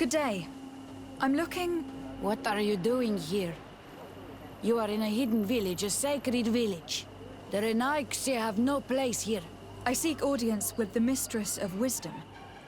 Good day. I'm looking... What are you doing here? You are in a hidden village, a sacred village. The Renaigse have no place here. I seek audience with the Mistress of Wisdom,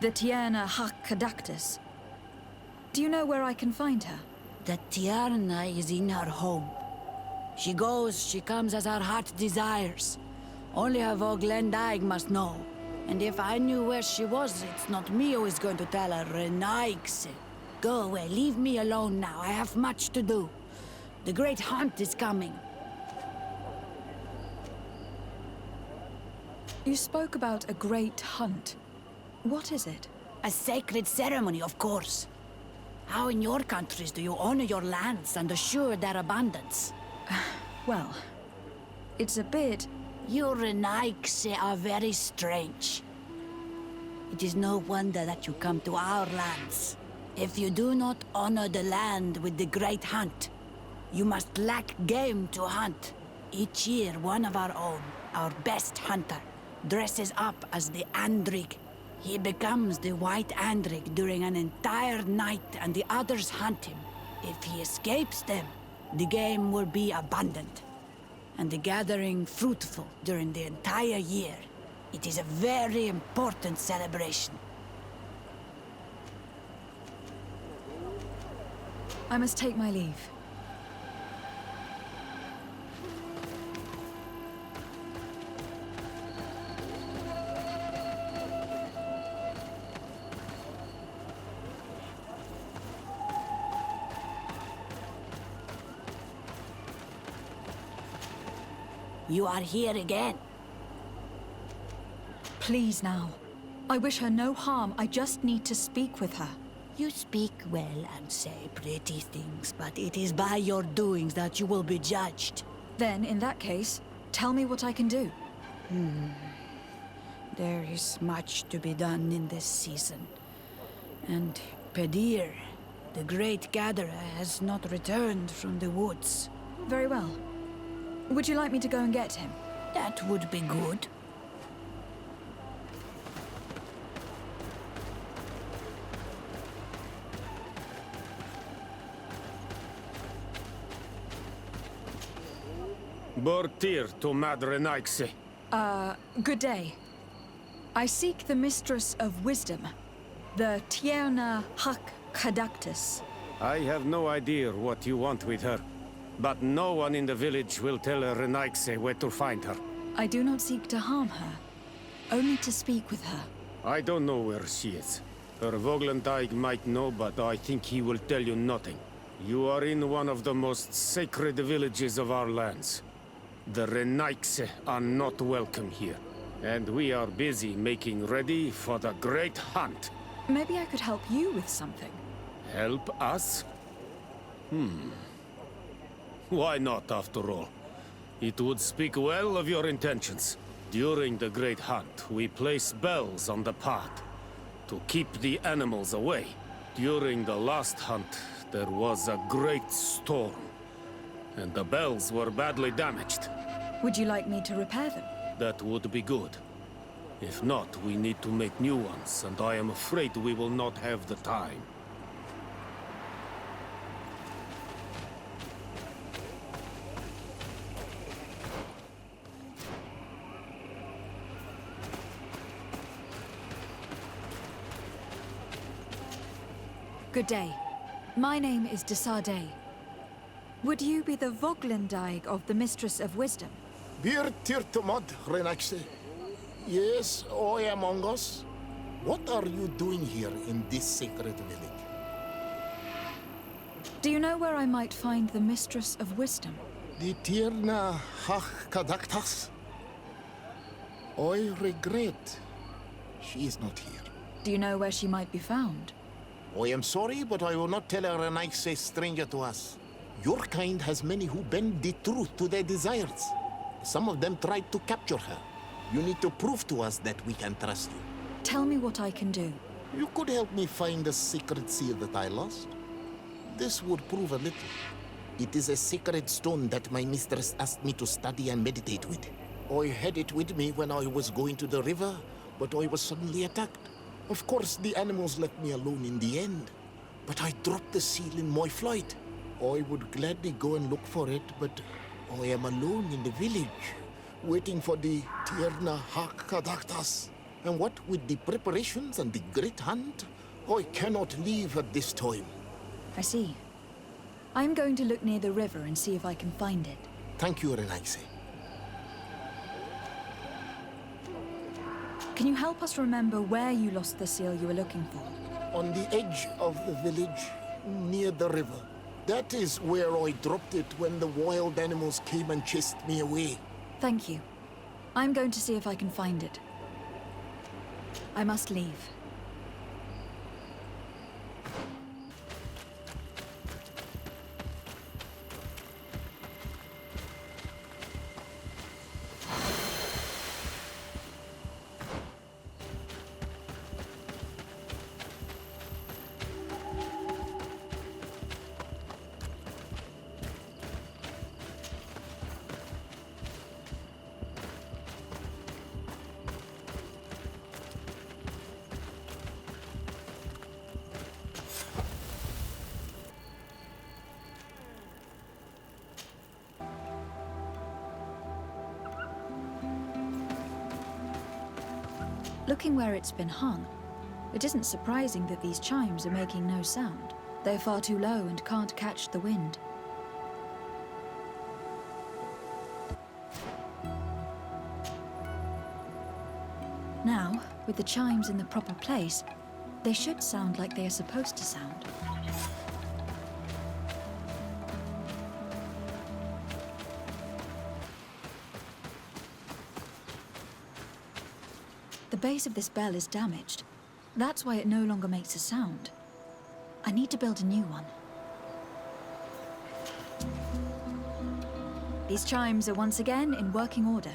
the Tierna Harh Cadachtas. Do you know where I can find her? The Tierna is in her home. She goes, she comes as her heart desires. Only her Voglendaig must know. And if I knew where she was, it's not me who is going to tell her, Renaigse. Go away, leave me alone now. I have much to do. The great hunt is coming. You spoke about a great hunt. What is it? A sacred ceremony, of course. How in your countries do you honor your lands and assure their abundance? Well, it's a bit... You Renaigse are very strange. It is no wonder that you come to our lands. If you do not honor the land with the great hunt, you must lack game to hunt. Each year, one of our own, our best hunter, dresses up as the Andrig. He becomes the White Andrig during an entire night and the others hunt him. If he escapes them, the game will be abundant and the gathering fruitful during the entire year. It is a very important celebration. I must take my leave. You are here again. Please now. I wish her no harm. I just need to speak with her. You speak well and say pretty things, but it is by your doings that you will be judged. Then, in that case, tell me what I can do. There is much to be done in this season. And Pedir, the great gatherer, has not returned from the woods. Very well. Would you like me to go and get him? That would be good. Bortir to Mad Renaigse. Good day. I seek the Mistress of Wisdom, the Tierna Harh Cadachtas. I have no idea what you want with her, but no one in the village will tell Renaigse where to find her. I do not seek to harm her, only to speak with her. I don't know where she is. Her Voglendaig might know, but I think he will tell you nothing. You are in one of the most sacred villages of our lands. The Renaigse are not welcome here, and we are busy making ready for the great hunt. Maybe I could help you with something. Help us? Why not, after all? It would speak well of your intentions. During the great hunt, we place bells on the path to keep the animals away. During the last hunt, there was a great storm, and the bells were badly damaged. Would you like me to repair them? That would be good. If not, we need to make new ones, and I am afraid we will not have the time. Good day. My name is Desade. Would you be the Voglendaig of the Mistress of Wisdom? Bir tirtumad, Renaigse. Yes, I am among us. What are you doing here in this sacred village? Do you know where I might find the Mistress of Wisdom? The Tierna Harh Cadachtas? I regret she is not here. Do you know where she might be found? I am sorry, but I will not tell a Renaigse stranger to us. Your kind has many who bend the truth to their desires. Some of them tried to capture her. You need to prove to us that we can trust you. Tell me what I can do. You could help me find the sacred seal that I lost. This would prove a little. It is a sacred stone that my mistress asked me to study and meditate with. I had it with me when I was going to the river, but I was suddenly attacked. Of course, the animals left me alone in the end. But I dropped the seal in my flight. I would gladly go and look for it, but I am alone in the village, waiting for the Tierna Harh Cadachtas. And what with the preparations and the great hunt, I cannot leave at this time. I see. I'm going to look near the river and see if I can find it. Thank you, Renaise. Can you help us remember where you lost the seal you were looking for? On the edge of the village, near the river. That is where I dropped it when the wild animals came and chased me away. Thank you. I'm going to see if I can find it. I must leave. Looking where it's been hung, it isn't surprising that these chimes are making no sound. They're far too low and can't catch the wind. Now, with the chimes in the proper place, they should sound like they are supposed to sound. The base of this bell is damaged. That's why it no longer makes a sound. I need to build a new one. These chimes are once again in working order.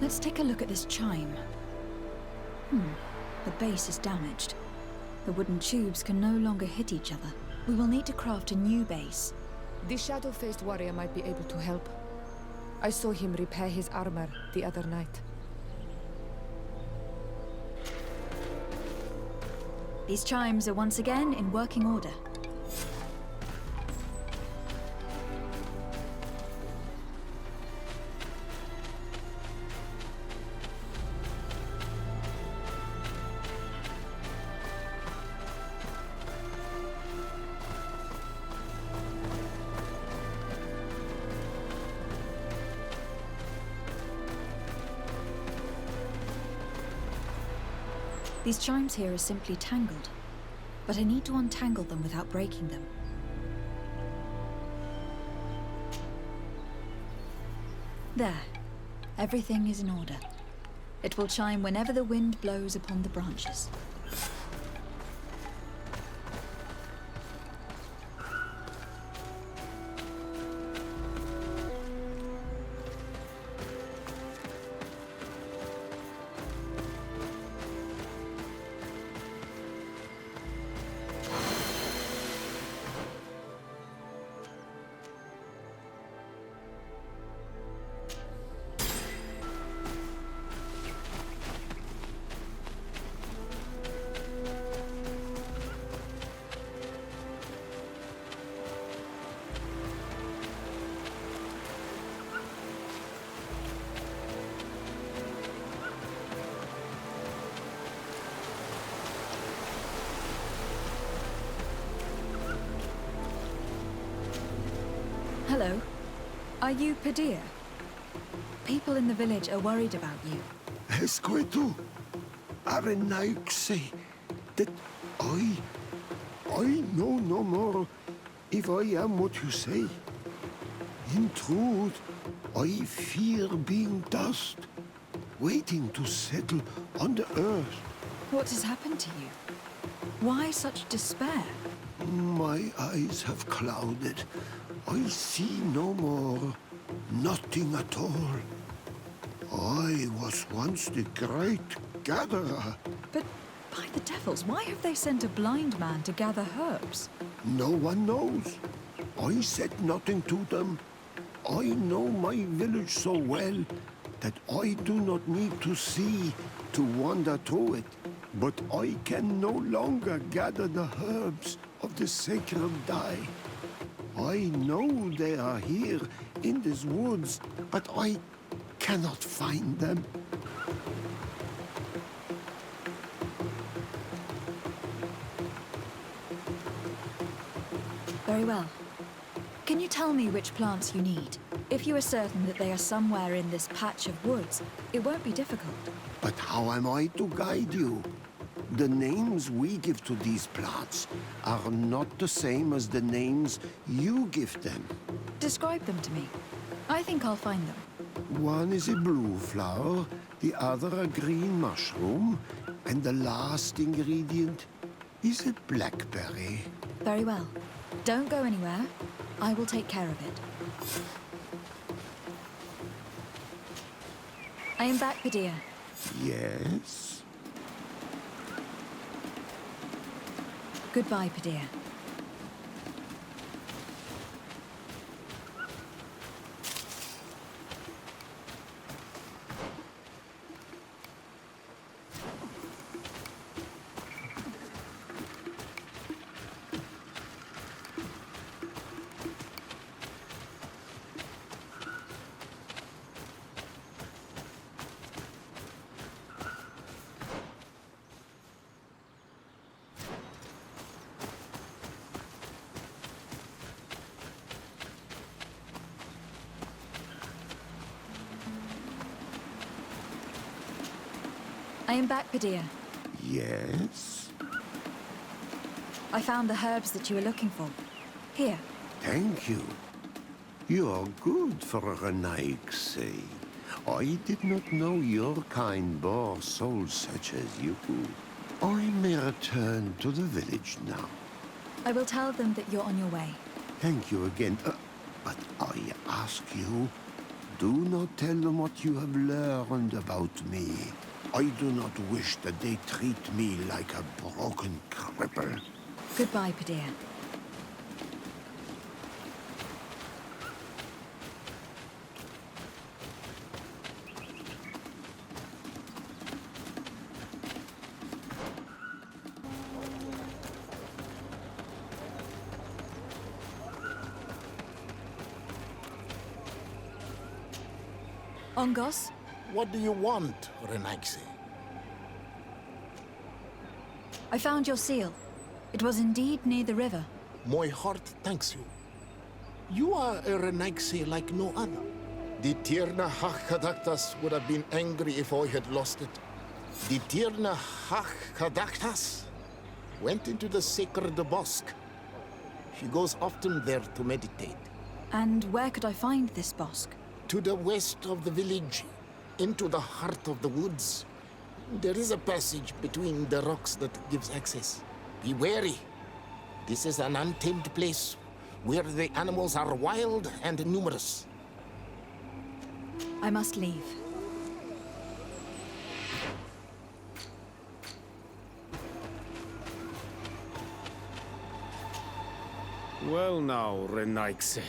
Let's take a look at this chime. The base is damaged. The wooden tubes can no longer hit each other. We will need to craft a new base. The shadow-faced warrior might be able to help. I saw him repair his armor the other night. These chimes are once again in working order. These chimes here are simply tangled, but I need to untangle them without breaking them. There. Everything is in order. It will chime whenever the wind blows upon the branches. Hello. Are you Padilla? People in the village are worried about you. Escueto, Arenaixi, that I know no more if I am what you say. In truth, I fear being dust, waiting to settle on the earth. What has happened to you? Why such despair? My eyes have clouded. I see no more, nothing at all. I was once the great gatherer. But by the devils, why have they sent a blind man to gather herbs? No one knows. I said nothing to them. I know my village so well that I do not need to see to wander through it. But I can no longer gather the herbs of the sacred dye. I know they are here in these woods, but I cannot find them. Very well. Can you tell me which plants you need? If you are certain that they are somewhere in this patch of woods, it won't be difficult. But how am I to guide you? The names we give to these plants are not the same as the names you give them. Describe them to me. I think I'll find them. One is a blue flower, the other a green mushroom, and the last ingredient is a blackberry. Very well. Don't go anywhere. I will take care of it. I am back, Padilla. Yes? Goodbye, Padilla. I am back, Padilla. Yes? I found the herbs that you were looking for. Here. Thank you. You are good for a Naixe. I did not know your kind bore souls such as you. I may return to the village now. I will tell them that you're on your way. Thank you again. But I ask you, do not tell them what you have learned about me. I do not wish that they treat me like a broken cripple. Goodbye, Padilla. Ongos? What do you want, Renaixi? I found your seal. It was indeed near the river. My heart thanks you. You are a Renaixi like no other. The Tierna Cadachtas would have been angry if I had lost it. The Tierna Cadachtas went into the sacred bosque. She goes often there to meditate. And where could I find this bosque? To the west of the village, into the heart of the woods. There is a passage between the rocks that gives access. Be wary. This is an untamed place where the animals are wild and numerous. I must leave. Well now, Renaixi.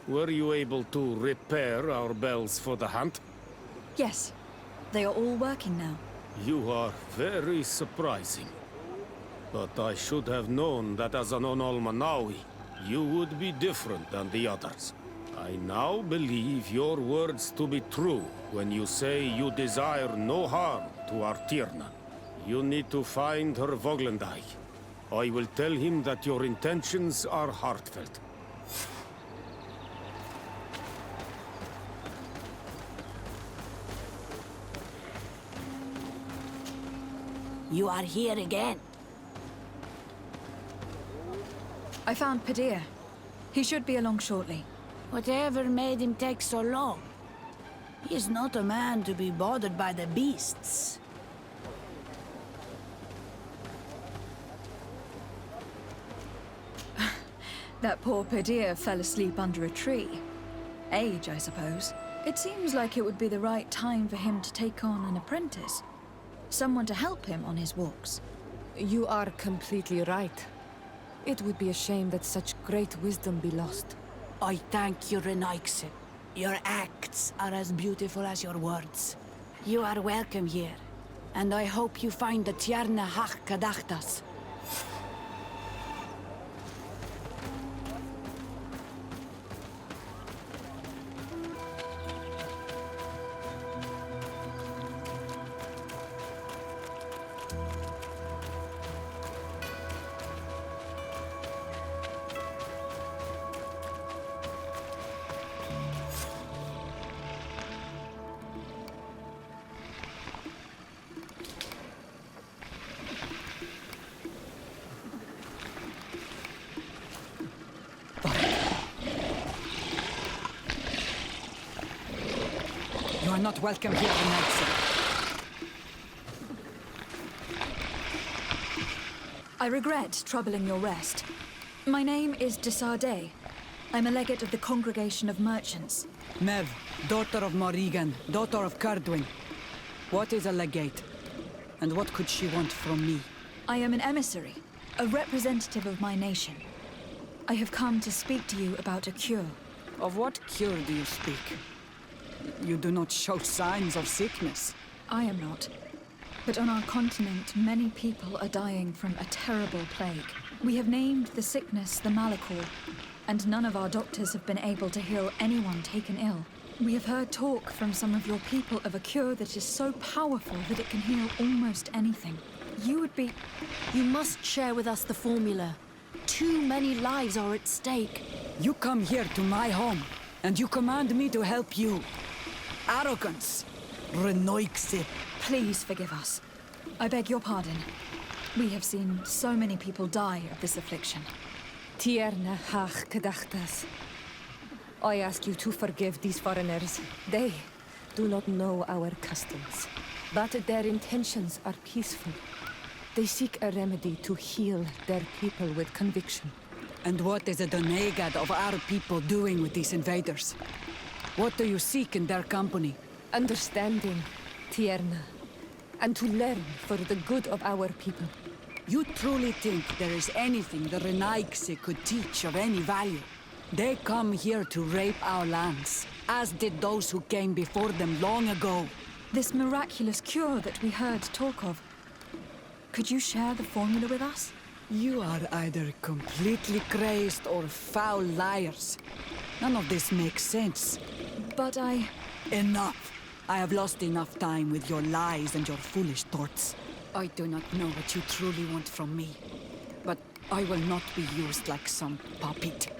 Were you able to repair our bells for the hunt? Yes. They are all working now. You are very surprising. But I should have known that as an Onolmanawi, you would be different than the others. I now believe your words to be true when you say you desire no harm to our Tierna. You need to find her Voglendai. I will tell him that your intentions are heartfelt. You are here again. I found Padir. He should be along shortly. Whatever made him take so long? He is not a man to be bothered by the beasts. That poor Padir fell asleep under a tree. Age, I suppose. It seems like it would be the right time for him to take on an apprentice. Someone to help him on his walks. You are completely right. It would be a shame that such great wisdom be lost. I thank you, Renaikse. Your acts are as beautiful as your words. You are welcome here, and I hope you find the Tierna Harh Cadachtas. You are not welcome here tonight, sir. I regret troubling your rest. My name is Desardet. I'm a legate of the Congregation of Merchants. Mev, daughter of Morrigan, daughter of Cardwin. What is a legate? And what could she want from me? I am an emissary, a representative of my nation. I have come to speak to you about a cure. Of what cure do you speak? You do not show signs of sickness. I am not. But on our continent, many people are dying from a terrible plague. We have named the sickness the Malachor, and none of our doctors have been able to heal anyone taken ill. We have heard talk from some of your people of a cure that is so powerful that it can heal almost anything. You must share with us the formula. Too many lives are at stake. You come here to my home, and you command me to help you. Arrogance. Renoikse. Please forgive us. I beg your pardon. We have seen so many people die of this affliction. Tierna Harh Cadachtas. I ask you to forgive these foreigners. They do not know our customs, but their intentions are peaceful. They seek a remedy to heal their people with conviction. And what is the Donegad of our people doing with these invaders? What do you seek in their company? Understanding, Tierna, and to learn for the good of our people. You truly think there is anything the Renaikse could teach of any value? They come here to rape our lands, as did those who came before them long ago. This miraculous cure that we heard talk of. Could you share the formula with us? You are either completely crazed or foul liars. None of this makes sense. But Enough! I have lost enough time with your lies and your foolish thoughts. I do not know what you truly want from me, but I will not be used like some puppet.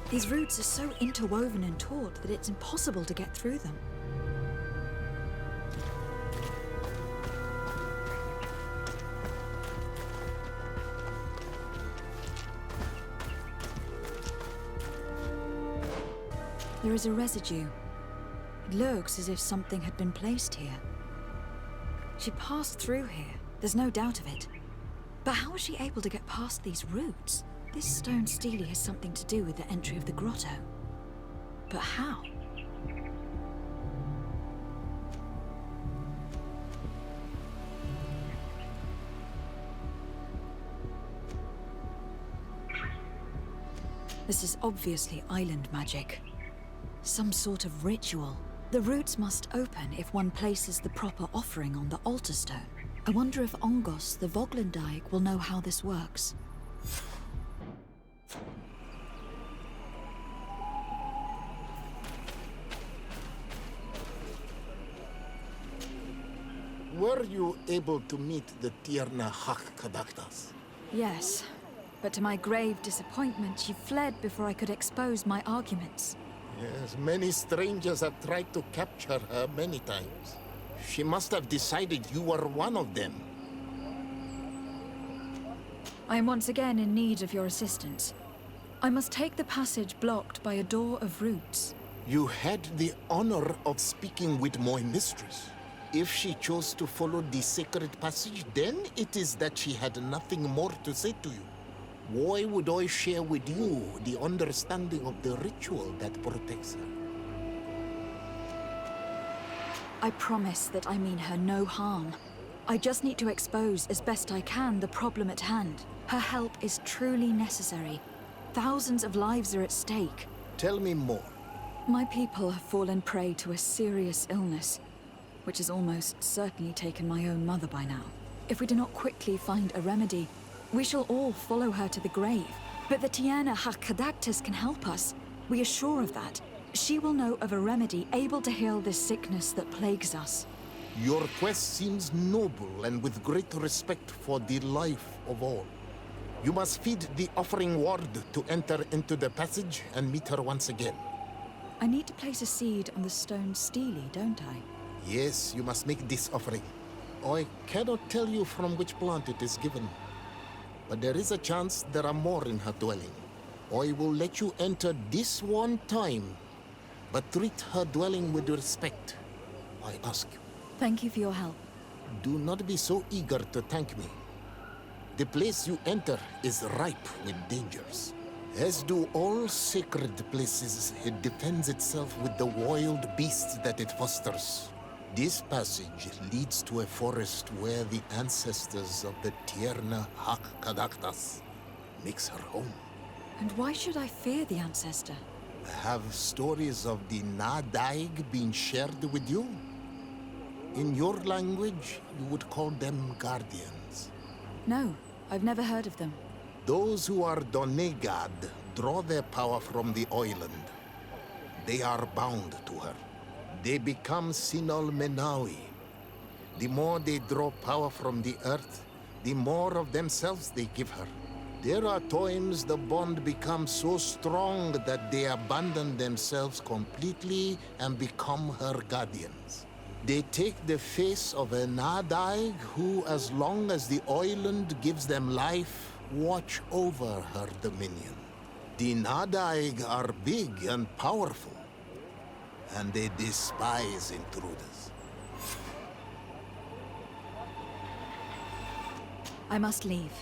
These roots are so interwoven and taut that it's impossible to get through them. There is a residue. It looks as if something had been placed here. She passed through here, there's no doubt of it. But how was she able to get past these roots? This stone stele has something to do with the entry of the grotto. But how? This is obviously island magic. Some sort of ritual. The roots must open if one places the proper offering on the altar stone. I wonder if Ongos, the Voglendyke, will know how this works. Were you able to meet the Tierna Cadachtas? Yes, but to my grave disappointment, she fled before I could expose my arguments. Yes, many strangers have tried to capture her many times. She must have decided you were one of them. I am once again in need of your assistance. I must take the passage blocked by a door of roots. You had the honor of speaking with my mistress. If she chose to follow the sacred passage, then it is that she had nothing more to say to you. Why would I share with you the understanding of the ritual that protects her? I promise that I mean her no harm. I just need to expose as best I can the problem at hand. Her help is truly necessary. Thousands of lives are at stake. Tell me more. My people have fallen prey to a serious illness, which has almost certainly taken my own mother by now. If we do not quickly find a remedy, we shall all follow her to the grave. But the Tierna Cadachtas can help us. We are sure of that. She will know of a remedy able to heal this sickness that plagues us. Your quest seems noble and with great respect for the life of all. You must feed the offering ward to enter into the passage and meet her once again. I need to place a seed on the stone stele, don't I? Yes, you must make this offering. I cannot tell you from which plant it is given, but there is a chance there are more in her dwelling. I will let you enter this one time, but treat her dwelling with respect, I ask you. Thank you for your help. Do not be so eager to thank me. The place you enter is ripe with dangers. As do all sacred places, it defends itself with the wild beasts that it fosters. This passage leads to a forest where the ancestors of the Tierna Cadachtas makes her home. And why should I fear the ancestor? Have stories of the Nadaig been shared with you? In your language, you would call them guardians. No, I've never heard of them. Those who are Donegad draw their power from the island. They are bound to her. They become Sinol Menawi. The more they draw power from the earth, the more of themselves they give her. There are times the bond becomes so strong that they abandon themselves completely and become her guardians. They take the face of a Nadaig who, as long as the island gives them life, watch over her dominion. The Nadaig are big and powerful, and they despise intruders. I must leave.